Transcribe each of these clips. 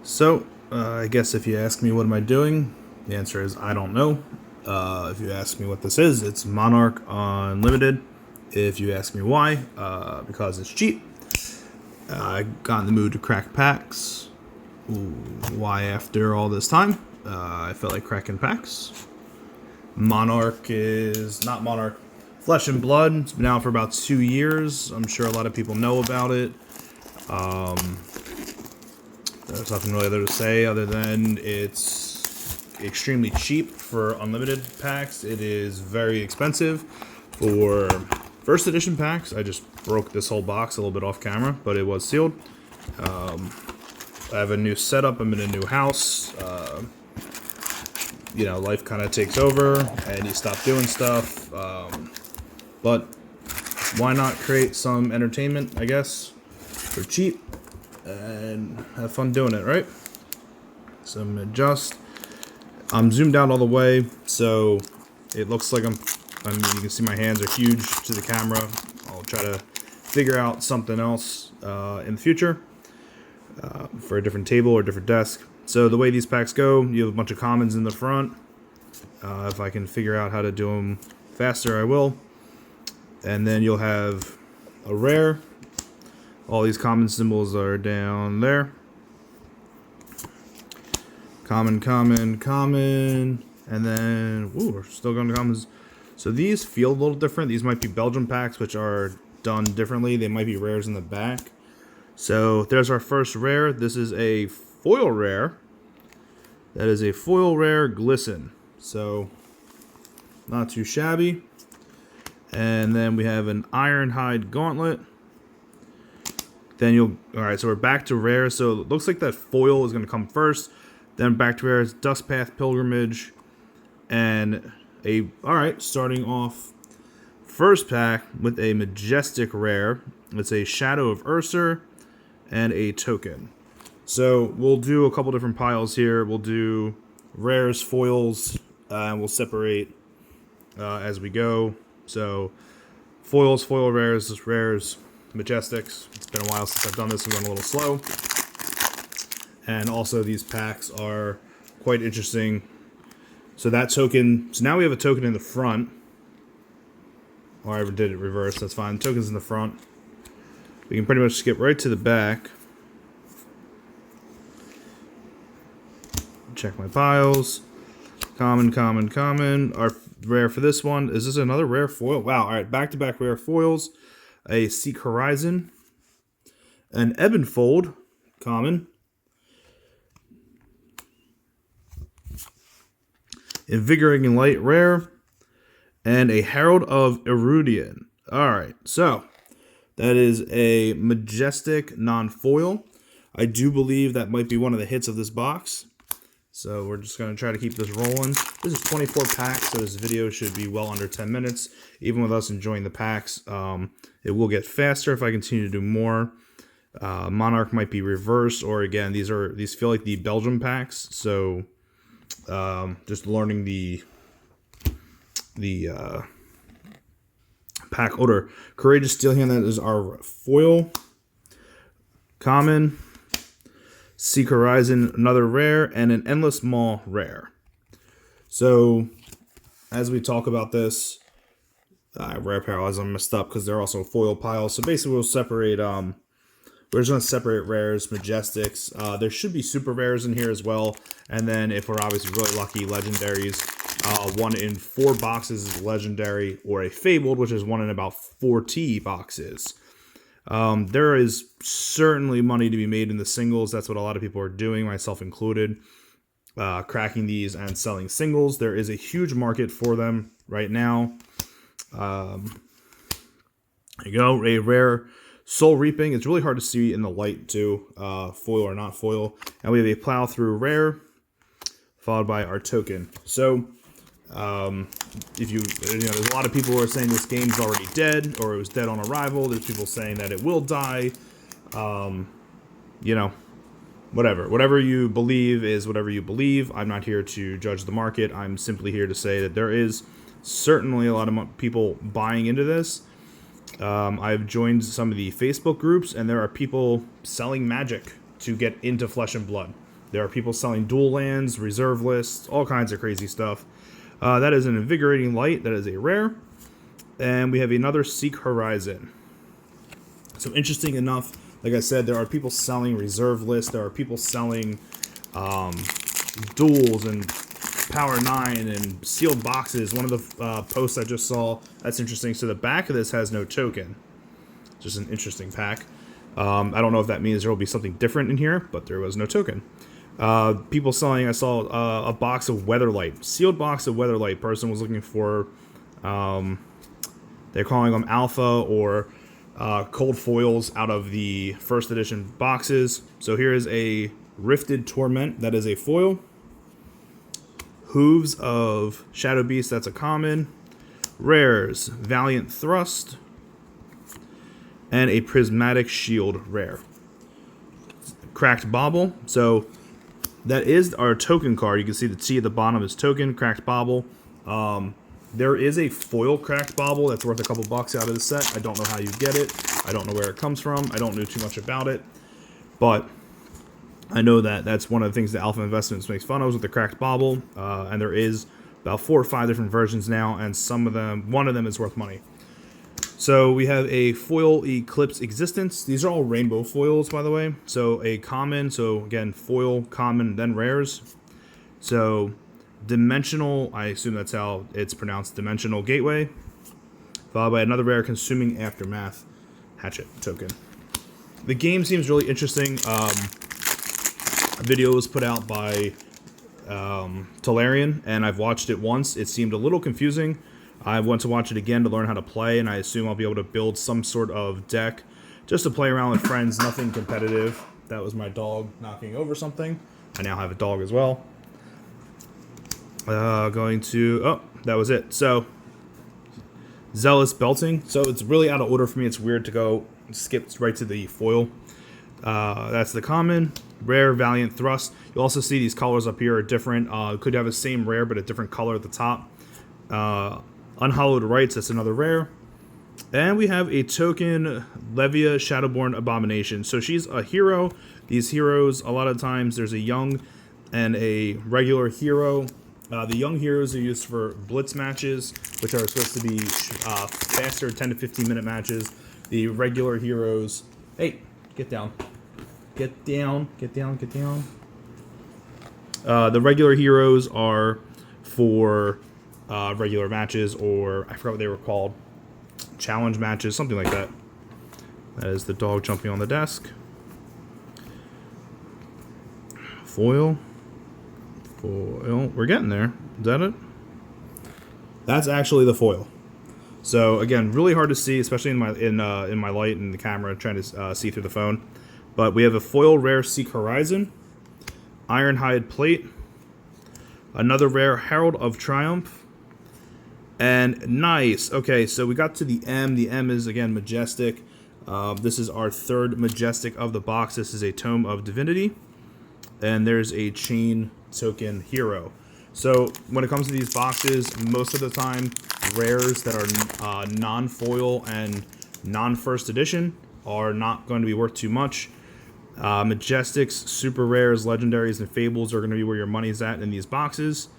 So, I guess if you ask me what am I doing, the answer is I don't know. If you ask me what this is, it's Monarch Unlimited. If you ask me why, because it's cheap. I got in the mood to crack packs. Ooh, why after all this time? I felt like cracking packs. Monarch is not Monarch. Flesh and Blood. It's been out for about 2 years. I'm sure a lot of people know about it. There's nothing really there to say other than it's extremely cheap for unlimited packs. It is very expensive for first edition packs. I just broke this whole box a little bit off camera, but it was sealed. I have a new setup. I'm in a new house. Life kind of takes over and you stop doing stuff. But why not create some entertainment, I guess, for cheap? And have fun doing it, right? So I'm gonna adjust. I'm zoomed out all the way, so it looks like I mean, you can see my hands are huge to the camera. I'll try to figure out something else in the future for a different table or different desk. So the way these packs go, you have a bunch of commons in the front. If I can figure out how to do them faster, I will. And then you'll have a rare. All these common symbols are down there. Common, common, common. And then, we're still going to commons. So these feel a little different. These might be Belgium packs, which are done differently. They might be rares in the back. So there's our first rare. This is a foil rare. That is a foil rare Glisten. So, not too shabby. And then we have an Ironhide Gauntlet. Then alright, so we're back to rare. So it looks like that foil is going to come first. Then back to rare is Dustpath Pilgrimage. And alright, starting off first pack with a Majestic rare. It's a Shadow of Ursa and a token. So we'll do a couple different piles here. We'll do rares, foils, and we'll separate as we go. So foils, foil rares, rares, Majestics. It's been a while since I've done this. I'm going a little slow. And also these packs are quite interesting. So that token, so now we have a token in the front. Or I did it reverse, that's fine. The token's in the front. We can pretty much skip right to the back. Check my piles. Common, common, common. Our rare for this one. Is this another rare foil? Wow, alright, back-to-back rare foils. A Seek Horizon, an Ebonfold, common, Invigorating Light, rare, and a Herald of Erudian. Alright, so that is a Majestic non-foil. I do believe that might be one of the hits of this box. So we're just going to try to keep this rolling. This is 24 packs, so this video should be well under 10 minutes. Even with us enjoying the packs, it will get faster if I continue to do more. Monarch might be reversed, or again, these feel like the Belgium packs. So just learning the pack order. Courageous Steelhand, that is our foil. Common. Seek Horizon, another rare, and an Endless Maw rare. So, as we talk about this, rare parallels I messed up because they're also foil piles. So basically, we'll separate. We're just gonna separate rares, Majestics. There should be super rares in here as well, and then if we're obviously really lucky, legendaries. 1 in 4 boxes is legendary, or a Fabled, which is 1 in about 40 boxes. There is certainly money to be made in the singles. That's what a lot of people are doing, myself included. Cracking these and selling singles. There is a huge market for them right now. There you go. A rare Soul Reaping. It's really hard to see in the light too, foil or not foil. And we have a Plow Through rare, followed by our token. So, if there's a lot of people who are saying this game's already dead, or it was dead on arrival. There's people saying that it will die. Whatever you believe is whatever you believe. I'm not here to judge the market. I'm simply here to say that there is certainly a lot of people buying into this. I've joined some of the Facebook groups, and there are people selling magic to get into Flesh and Blood. There are people selling dual lands, reserve lists, all kinds of crazy stuff. That is an Invigorating Light. That is a rare. And we have another Seek Horizon. So interesting enough, like I said, there are people selling reserve lists. There are people selling duels and Power 9 and sealed boxes. One of the posts I just saw, that's interesting. So the back of this has no token. Just an interesting pack. I don't know if that means there will be something different in here, but there was no token. People selling, I saw a box of Weatherlight. Sealed box of Weatherlight. Person was looking for, they're calling them alpha or cold foils out of the first edition boxes. So here is a Rifted Torment. That is a foil. Hooves of Shadow Beast. That's a common. Rares. Valiant Thrust. And a Prismatic Shield rare. Cracked Bauble. So that is our token card. You can see the T at the bottom is token. Cracked Bauble. There is a foil Cracked Bauble that's worth a couple bucks out of the set. I don't know how you get it. I don't know where it comes from. I don't know too much about it. But I know that that's one of the things that Alpha Investments makes fun of with the Cracked Bauble. And there is about 4 or 5 different versions now. And some of them, one of them is worth money. So we have a foil Eclipse Existence. These are all rainbow foils, by the way. So a common, so again, foil, common, then rares. So Dimensional, I assume that's how it's pronounced, Dimensional Gateway. Followed by another rare, Consuming Aftermath Hatchet token. The game seems really interesting. A video was put out by Tolarian, and I've watched it once. It seemed a little confusing. I want to watch it again to learn how to play, and I assume I'll be able to build some sort of deck just to play around with friends, nothing competitive. That was my dog knocking over something. I now have a dog as well. Oh, that was it. So, Zealous Belting. So it's really out of order for me. It's weird to go skip right to the foil. That's the common. Rare, Valiant Thrust. You'll also see these colors up here are different. Could have the same rare, but a different color at the top. Unhallowed Rites, that's another rare. And we have a token, Levia Shadowborn Abomination. So she's a hero. These heroes, a lot of times, there's a young and a regular hero. The young heroes are used for blitz matches, which are supposed to be faster 10 to 15 minute matches. The regular heroes... Hey, get down. Get down, get down, get down. The regular heroes are for... regular matches, or I forgot what they were called, challenge matches, something like that. That is the dog jumping on the desk. Foil. We're getting there. Is that it? That's actually the foil. So again, really hard to see, especially in my light and the camera, trying to see through the phone. But we have a foil rare Seek Horizon, Ironhide Plate, another rare Herald of Triumph. And nice. Okay, so we got to the M. The M is, again, Majestic. This is our third Majestic of the box. This is a Tome of Divinity. And there's a Chain Token Hero. So when it comes to these boxes, most of the time, rares that are non-foil and non-first edition are not going to be worth too much. Majestics, super rares, legendaries, and fables are going to be where your money's at in these boxes.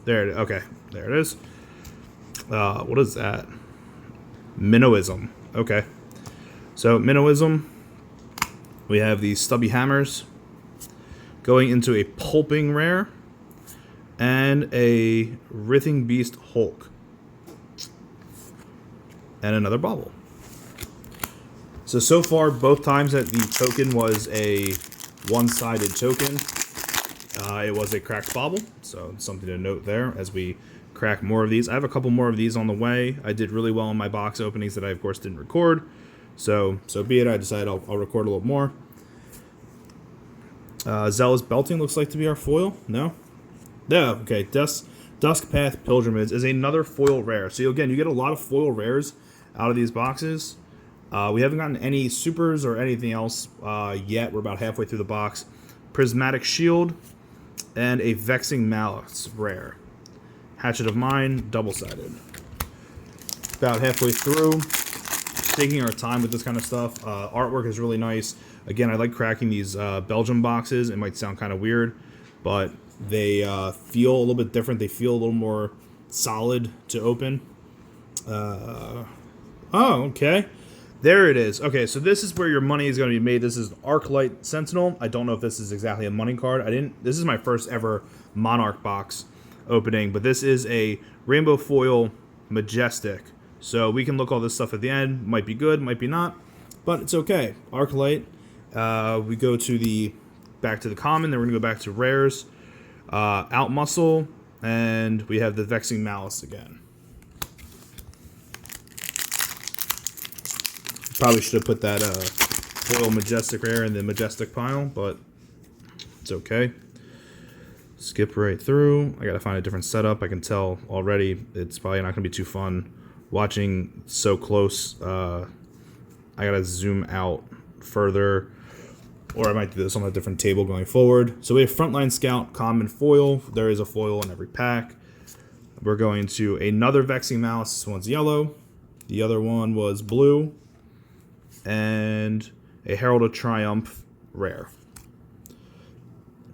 There it is. Okay, there it is. What is that? Minnowism. Okay. So, Minnowism. We have these Stubby Hammers. Going into a Pulping rare. And a Writhing Beast Hulk. And another Bauble. So far, both times that the token was a one-sided token, it was a Cracked Bauble, so something to note there as we crack more of these. I have a couple more of these on the way. I did really well in my box openings that I, of course, didn't record. So be it. I decided I'll record a little more. Zealous Belting looks like to be our foil. No? Yeah, okay. Dusk Path Pilgrimage is another foil rare. So again, you get a lot of foil rares out of these boxes. We haven't gotten any supers or anything else yet. We're about halfway through the box. Prismatic Shield. And a Vexing Malice rare. Hatchet of Mine, double-sided. About halfway through. Taking our time with this kind of stuff. Artwork is really nice. Again, I like cracking these Belgium boxes. It might sound kind of weird, but they feel a little bit different. They feel a little more solid to open. Oh, okay. There it is. Okay, so this is where your money is going to be made. This is Arclight Sentinel. I don't know if this is exactly a money card. This is my first ever Monarch box opening, but this is a Rainbow Foil Majestic. So we can look all this stuff at the end. Might be good, might be not, but it's okay. Arclight. We go to back to the common. Then we're gonna go back to rares. Out Muscle, and we have the Vexing Malice again. Probably should have put that Foil Majestic rare in the Majestic pile, but it's okay. Skip right through. I gotta find a different setup. I can tell already it's probably not gonna be too fun watching so close. I gotta zoom out further, or I might do this on a different table going forward. So we have Frontline Scout, common foil. There is a foil in every pack. We're going to another Vexing Mouse. This one's yellow. The other one was blue. And a Herald of Triumph rare.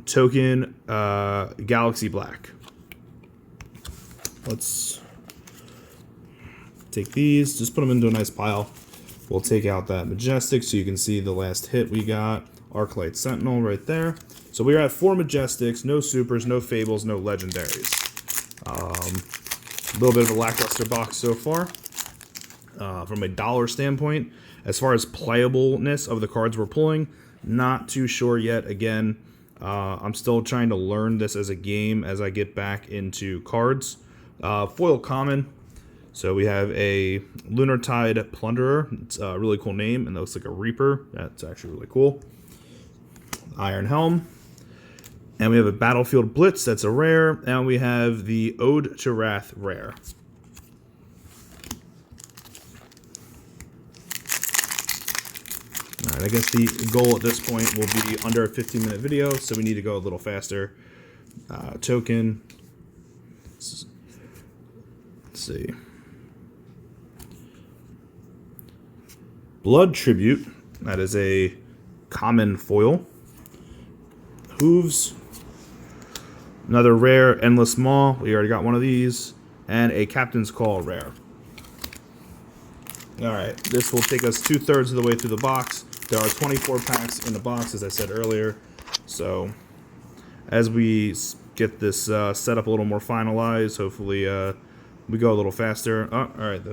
Token, Galaxy Black. Let's take these, just put them into a nice pile. We'll take out that Majestic so you can see the last hit we got. Arclight Sentinel right there. So we are at 4 Majestics, no Supers, no Fables, no Legendaries. A little bit of a lackluster box so far. From a dollar standpoint, as far as playableness of the cards we're pulling, not too sure yet. Again, I'm still trying to learn this as a game as I get back into cards. Foil common. So we have a Lunartide Plunderer. It's a really cool name, and that looks like a Reaper. That's actually really cool. Iron Helm. And we have a Battlefield Blitz. That's a rare. And we have the Ode to Wrath rare. Alright, I guess the goal at this point will be under a 15-minute video, so we need to go a little faster. Token. Let's see. Blood Tribute. That is a common foil. Hooves. Another rare, Endless Maw. We already got one of these. And a Captain's Call rare. Alright, this will take us 2/3 of the way through the box. There are 24 packs in the box, as I said earlier. So, as we get this set up a little more finalized, hopefully we go a little faster. Oh, alright,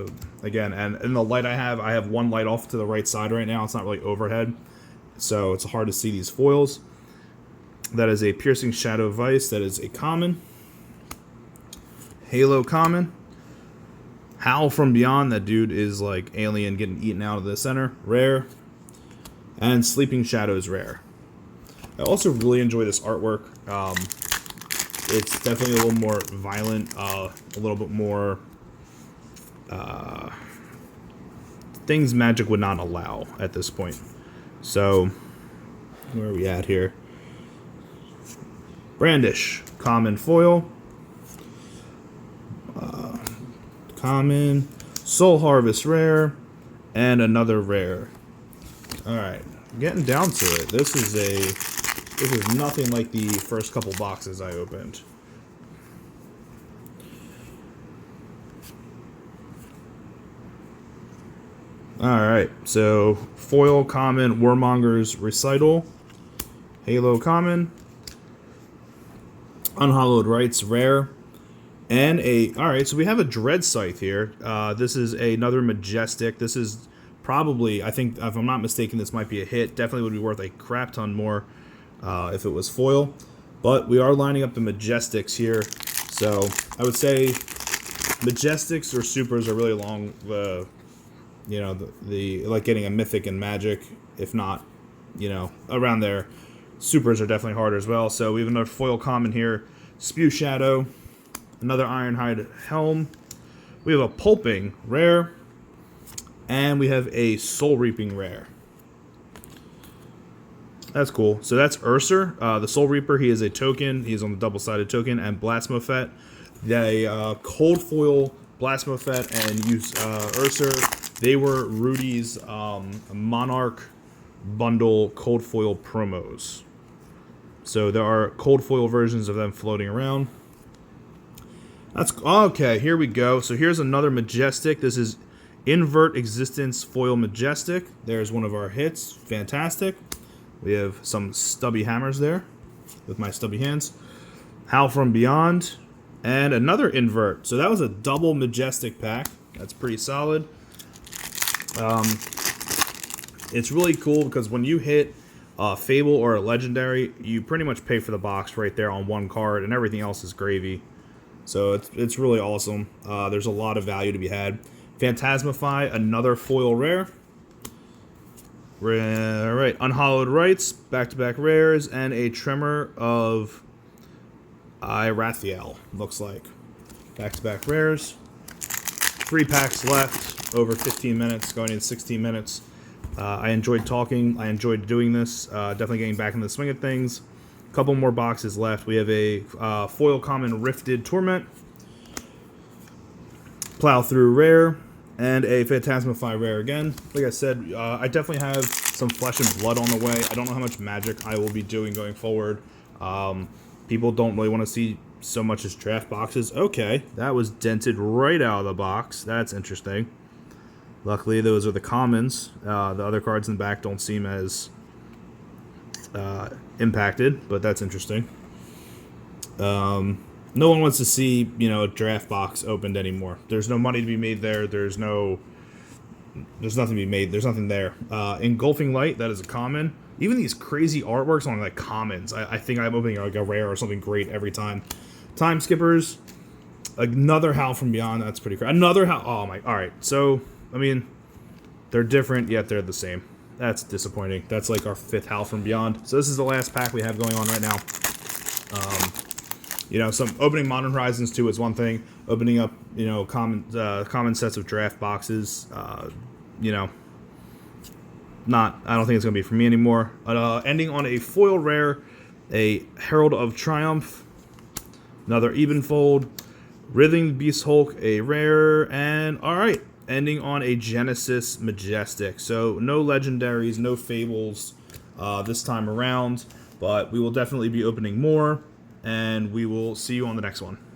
again, and in the light I have one light off to the right side right now. It's not really overhead, so it's hard to see these foils. That is a Piercing Shadow Vice. That is a common. Halo common. Howl from Beyond. That dude is like alien getting eaten out of the center. Rare. And Sleeping Shadows rare. I also really enjoy this artwork. It's definitely a little more violent, a little bit more things Magic would not allow at this point. So, where are we at here? Brandish, common foil. Common. Soul Harvest rare. And another rare. Alright, getting down to it. This is nothing like the first couple boxes I opened. Alright, so foil common, Warmonger's Recital, Halo common, Unhallowed Rites rare, and alright, so we have a Dread Scythe here. This is another Majestic. This is probably, I think, if I'm not mistaken, this might be a hit. Definitely would be worth a crap ton more if it was foil. But we are lining up the Majestics here. So I would say Majestics or Supers are really along the, you know, the like getting a Mythic in Magic. If not, you know, around there. Supers are definitely harder as well. So we have another foil common here. Spew Shadow. Another Ironhide Helm. We have a Pulping rare. And we have a Soul Reaping rare. That's cool. So that's Urser. The Soul Reaper, he is a token. He is on the double-sided token. And Blasmophet. The cold foil Blasmophet and use Urser. They were Rudy's Monarch bundle cold foil promos. So there are cold foil versions of them floating around. That's okay. Here we go. So here's another Majestic. This is Invert Existence Foil Majestic. There's one of our hits. Fantastic. We have some stubby hammers there with my stubby hands. Howl from Beyond. And another invert. So that was a double Majestic pack. That's pretty solid. It's really cool because when you hit a Fable or a Legendary, you pretty much pay for the box right there on one card, and everything else is gravy. So it's really awesome. There's a lot of value to be had. Phantasmify, another foil rare. Right, Unhallowed Rites, back-to-back rares, and a Tremor of Irathiel, looks like. Back-to-back rares. 3 packs left, over 15 minutes, going in 16 minutes. I enjoyed talking. I enjoyed doing this. Definitely getting back in the swing of things. A couple more boxes left. We have a foil common Rifted Torment, Plow Through rare, and a Phantasmify rare again. Like I said, I definitely have some Flesh and Blood on the way. I don't know how much Magic I will be doing going forward. People don't really want to see so much as draft boxes. Okay, that was dented right out of the box. That's interesting. Luckily, those are the commons. The other cards in the back don't seem as impacted, but that's interesting. No one wants to see, a draft box opened anymore. There's no money to be made there. There's nothing to be made. There's nothing there. Engulfing Light, that is a common. Even these crazy artworks on like commons, I think I'm opening like a rare or something great every time. Time Skippers, another Howl from Beyond. That's pretty crazy. Another Howl. Oh my. All right. So they're different yet they're the same. That's disappointing. That's like our 5th Howl from Beyond. So this is the last pack we have going on right now. Some opening Modern Horizons 2 is one thing. Opening up, common sets of draft boxes. I don't think it's gonna be for me anymore. Ending on a foil rare, a Herald of Triumph, another Ebenfold, Writhing Beast Hulk, a rare, and all right, ending on a Genesis Majestic. So no legendaries, no fables this time around, but we will definitely be opening more, and we will see you on the next one.